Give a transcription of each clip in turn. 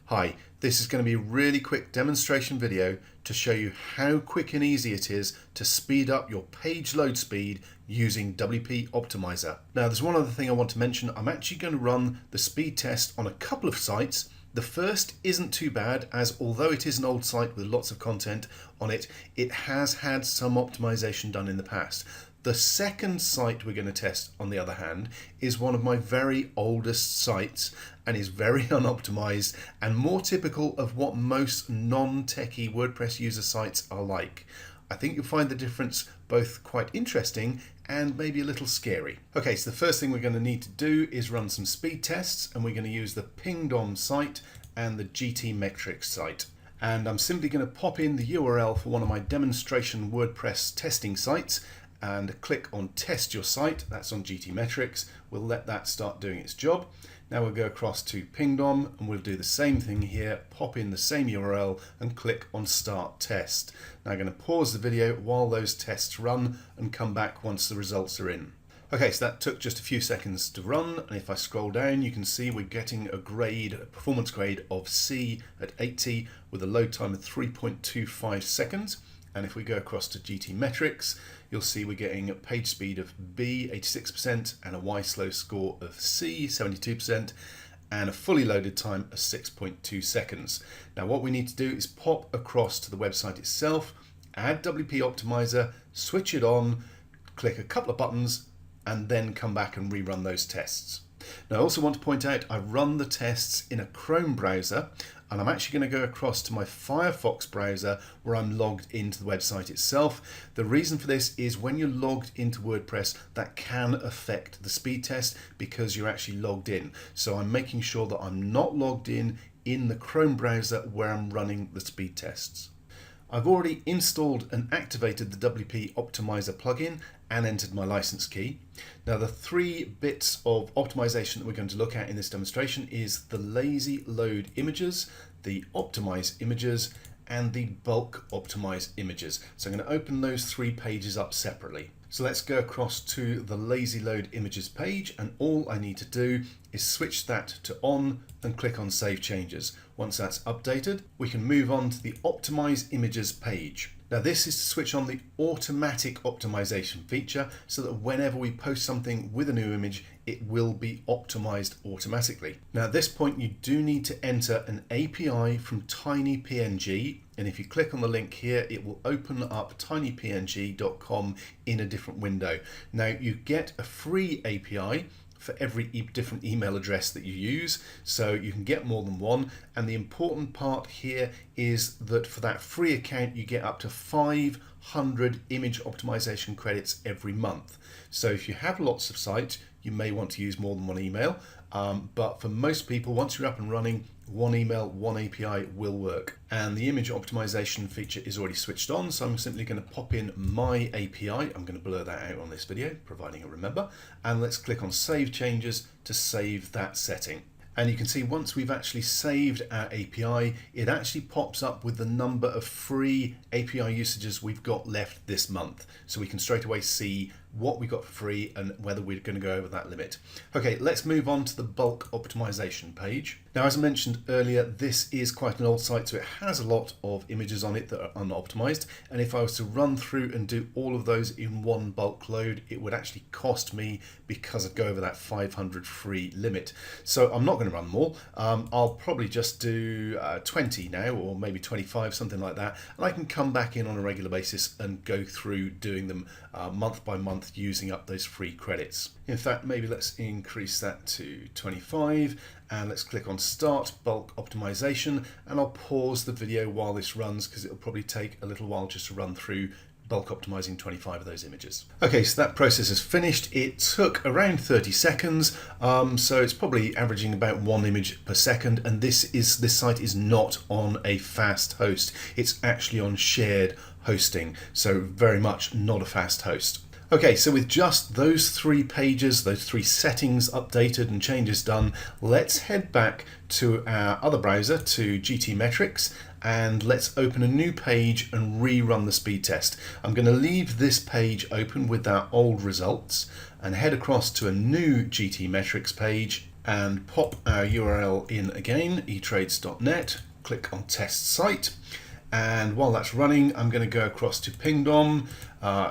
Hi, this is going to be a really quick demonstration video to show you how quick and easy it is to speed up your page load speed using WP Optimiser. Now there's one other thing I want to mention. I'm actually going to run the speed test on a couple of sites. The first isn't too bad, as although it is an old site with lots of content on it, it has had some optimization done in the past. The second site we're going to test, on the other hand, is one of my very oldest sites and is very unoptimized and more typical of what most non-techie WordPress user sites are like. I think you'll find the difference both quite interesting and maybe a little scary. Okay, so the first thing we're going to need to do is run some speed tests, and we're going to use the Pingdom site and the GT Metrics site. And I'm simply going to pop in the URL for one of my demonstration WordPress testing sites and click on test your site. That's on GT Metrics. We'll let that start doing its job. Now we'll go across to Pingdom and we'll do the same thing here, pop in the same URL and click on start test. Now I'm going to pause the video while those tests run and come back once the results are in. Okay, so that took just a few seconds to run, and if I scroll down you can see we're getting a performance grade of C at 80 with a load time of 3.25 seconds. And if we go across to GT Metrics, you'll see we're getting a page speed of B, 86%, and a Y-slow score of C, 72%, and a fully loaded time of 6.2 seconds. Now what we need to do is pop across to the website itself, add WP Optimiser, switch it on, click a couple of buttons, and then come back and rerun those tests. Now I also want to point out I've run the tests in a Chrome browser, and I'm actually going to go across to my Firefox browser where I'm logged into the website itself. The reason for this is when you're logged into WordPress, that can affect the speed test because you're actually logged in. So I'm making sure that I'm not logged in the Chrome browser where I'm running the speed tests. I've already installed and activated the WP Optimiser plugin and entered my license key. Now the three bits of optimization that we're going to look at in this demonstration is the lazy load images, the optimize images, and the bulk optimize images. So I'm going to open those three pages up separately. So let's go across to the lazy load images page, and all I need to do is switch that to on and click on save changes. Once that's updated, we can move on to the optimize images page. Now this is to switch on the automatic optimization feature so that whenever we post something with a new image, it will be optimized automatically. Now at this point, you do need to enter an API from tinypng, and if you click on the link here, it will open up tinypng.com in a different window. Now you get a free API for every different email address that you use, so you can get more than one. And the important part here is that for that free account you get up to 500 image optimization credits every month. So if you have lots of sites, you may want to use more than one email, but for most people, once you're up and running, one email, one API will work. And the image optimization feature is already switched on, so I'm simply going to pop in my API. I'm going to blur that out on this video, providing I remember. And let's click on Save Changes to save that setting. And you can see once we've actually saved our API, it actually pops up with the number of free API usages we've got left this month. So we can straight away see what we got for free and whether we're going to go over that limit. Okay, let's move on to the bulk optimization page. Now, as I mentioned earlier, this is quite an old site, so it has a lot of images on it that are unoptimized. And if I was to run through and do all of those in one bulk load, it would actually cost me, because I'd go over that 500 free limit. So I'm not going to run them all. I'll probably just do 20 now, or maybe 25, something like that. And I can come back in on a regular basis and go through doing them month by month, using up those free credits. In fact, maybe let's increase that to 25, and let's click on Start Bulk Optimization, and I'll pause the video while this runs because it'll probably take a little while just to run through bulk optimizing 25 of those images. Okay, so that process is finished. It took around 30 seconds, so it's probably averaging about one image per second, and this site is not on a fast host. It's actually on shared hosting, so very much not a fast host. Okay, so with just those three pages, those three settings updated and changes done, let's head back to our other browser, to GT Metrics, and let's open a new page and rerun the speed test. I'm going to leave this page open with our old results and head across to a new GT Metrics page and pop our URL in again, etrades.net, click on test site. And while that's running, I'm going to go across to Pingdom.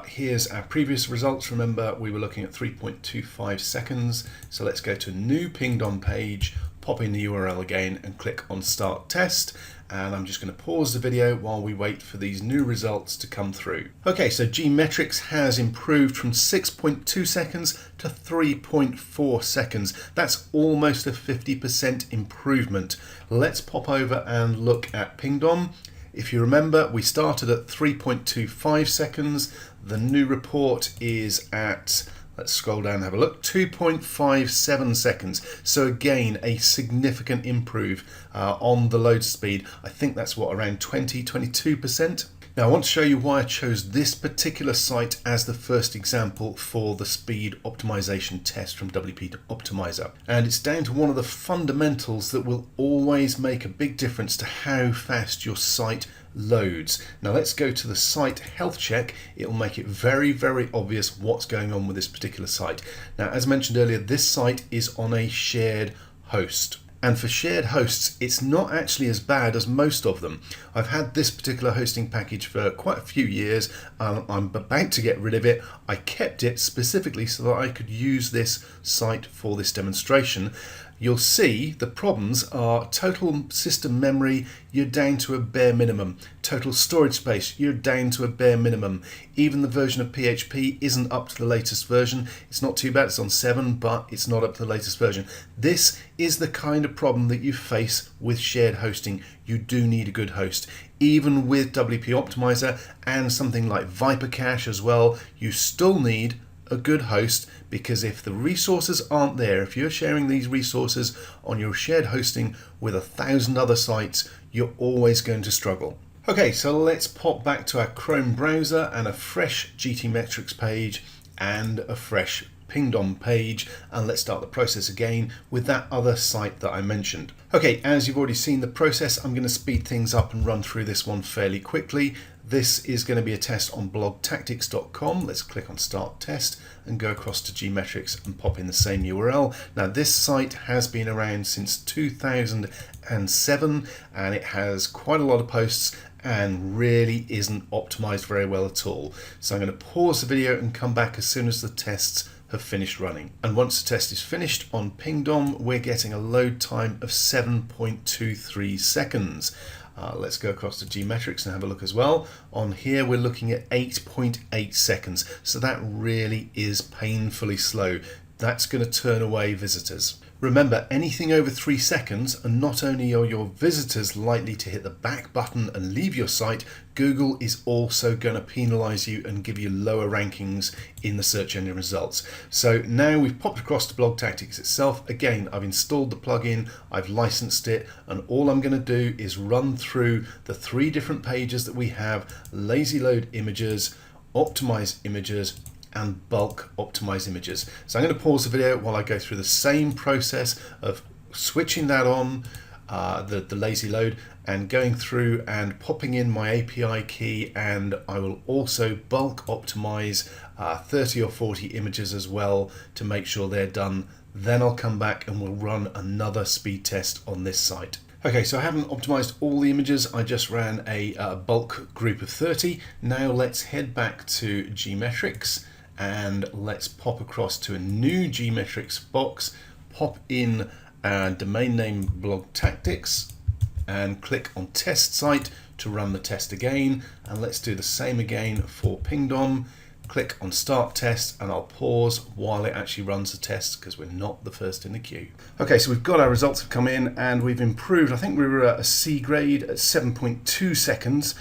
Here's our previous results. Remember, we were looking at 3.25 seconds. So let's go to new Pingdom page, pop in the URL again and click on Start Test. And I'm just going to pause the video while we wait for these new results to come through. Okay, so Gmetrics has improved from 6.2 seconds to 3.4 seconds. That's almost a 50% improvement. Let's pop over and look at Pingdom. If you remember, we started at 3.25 seconds. The new report is at, let's scroll down and have a look, 2.57 seconds. So again, a significant improve on the load speed. I think that's what, around 22%. Now I want to show you why I chose this particular site as the first example for the speed optimization test from WP Optimiser. And it's down to one of the fundamentals that will always make a big difference to how fast your site loads. Now let's go to the site health check. It will make it very, very obvious what's going on with this particular site. Now, as mentioned earlier, this site is on a shared host. And for shared hosts, it's not actually as bad as most of them. I've had this particular hosting package for quite a few years. I'm about to get rid of it. I kept it specifically so that I could use this site for this demonstration. You'll see the problems are total system memory, you're down to a bare minimum. Total storage space, you're down to a bare minimum. Even the version of PHP isn't up to the latest version. It's not too bad, it's on 7, but it's not up to the latest version. This is the kind of problem that you face with shared hosting. You do need a good host. Even with WP Optimiser and something like Viper Cache as well, you still need a good host, because if the resources aren't there, if you're sharing these resources on your shared hosting with 1,000 other sites, you're always going to struggle. Okay, so let's pop back to our Chrome browser and a fresh GTmetrix page and a fresh Pingdom page, and let's start the process again with that other site that I mentioned. Okay, as you've already seen the process, I'm going to speed things up and run through this one fairly quickly. This is going to be a test on blogtactics.com. Let's click on Start Test and go across to Gmetrics and pop in the same URL. Now this site has been around since 2007 and it has quite a lot of posts and really isn't optimized very well at all. So I'm going to pause the video and come back as soon as the tests have finished running. And once the test is finished on Pingdom, we're getting a load time of 7.23 seconds. Let's go across to Gmetrics and have a look as well. On here we're looking at 8.8 seconds, so that really is painfully slow. That's going to turn away visitors. Remember, anything over 3 seconds, and not only are your visitors likely to hit the back button and leave your site, Google is also going to penalize you and give you lower rankings in the search engine results. So now we've popped across to Blog Tactics itself. Again, I've installed the plugin, I've licensed it, and all I'm going to do is run through the 3 different pages that we have: lazy load images, optimize images, and bulk optimize images. So I'm going to pause the video while I go through the same process of switching that on, the lazy load, and going through and popping in my API key, and I will also bulk optimize 30 or 40 images as well to make sure they're done. Then I'll come back and we'll run another speed test on this site. Okay, so I haven't optimized all the images, I just ran a bulk group of 30. Now let's head back to Gmetrics and let's pop across to a new Gmetrics box, pop in our domain name Blog Tactics and click on Test Site to run the test again. And let's do the same again for Pingdom. Click on Start Test and I'll pause while it actually runs the test because we're not the first in the queue. Okay, so we've got our results have come in and we've improved. I think we were at a C grade at 7.2 seconds.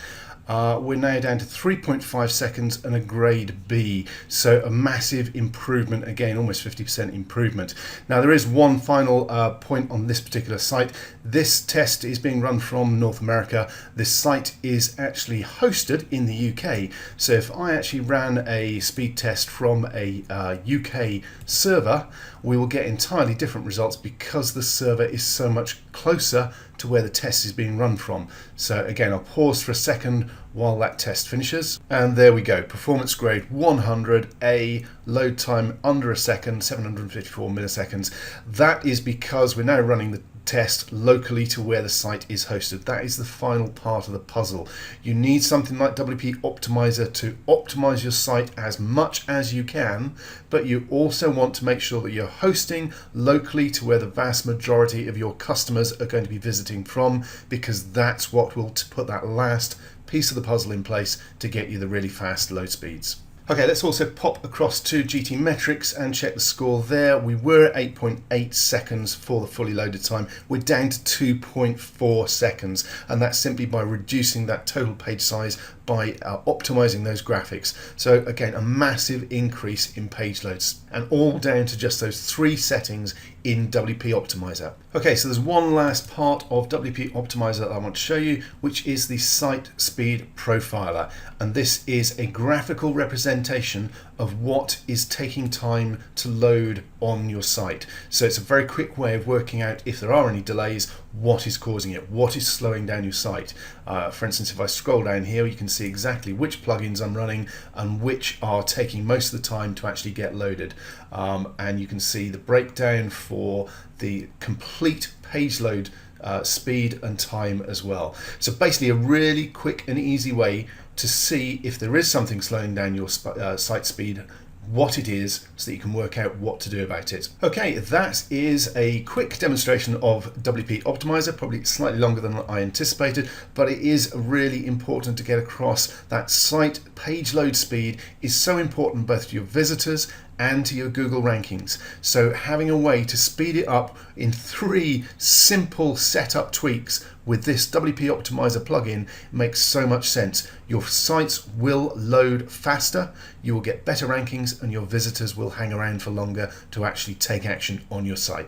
We're now down to 3.5 seconds and a grade B. So a massive improvement, again, almost 50% improvement. Now there is one final point on this particular site. This test is being run from North America. This site is actually hosted in the UK. So if I actually ran a speed test from a UK server, we will get entirely different results because the server is so much closer to where the test is being run from. So again, I'll pause for a second while that test finishes. And there we go, performance grade 100A, load time under a second, 754 milliseconds. That is because we're now running the test locally to where the site is hosted. That is the final part of the puzzle. You need something like WP Optimiser to optimize your site as much as you can, but you also want to make sure that you're hosting locally to where the vast majority of your customers are going to be visiting from, because that's what will put that last piece of the puzzle in place to get you the really fast load speeds. Okay, let's also pop across to GT Metrics and check the score there. We were at 8.8 seconds for the fully loaded time. We're down to 2.4 seconds, and that's simply by reducing that total page size by optimizing those graphics. So again, a massive increase in page loads, and all down to just those 3 settings in WP Optimiser. Okay, so there's one last part of WP Optimiser that I want to show you, which is the Site Speed Profiler. And this is a graphical representation of what is taking time to load on your site. So it's a very quick way of working out if there are any delays, what is causing it, what is slowing down your site. For instance, if I scroll down here, you can see exactly which plugins I'm running and which are taking most of the time to actually get loaded. And you can see the breakdown for the complete page load speed and time as well. So basically a really quick and easy way to see if there is something slowing down your site speed, what it is, so that you can work out what to do about it. Okay, that is a quick demonstration of WP Optimiser, probably slightly longer than I anticipated, but it is really important to get across that site page load speed is so important both to your visitors and to your Google rankings. So having a way to speed it up in 3 simple setup tweaks with this WP Optimiser plugin makes so much sense. Your sites will load faster, you will get better rankings, and your visitors will hang around for longer to actually take action on your site.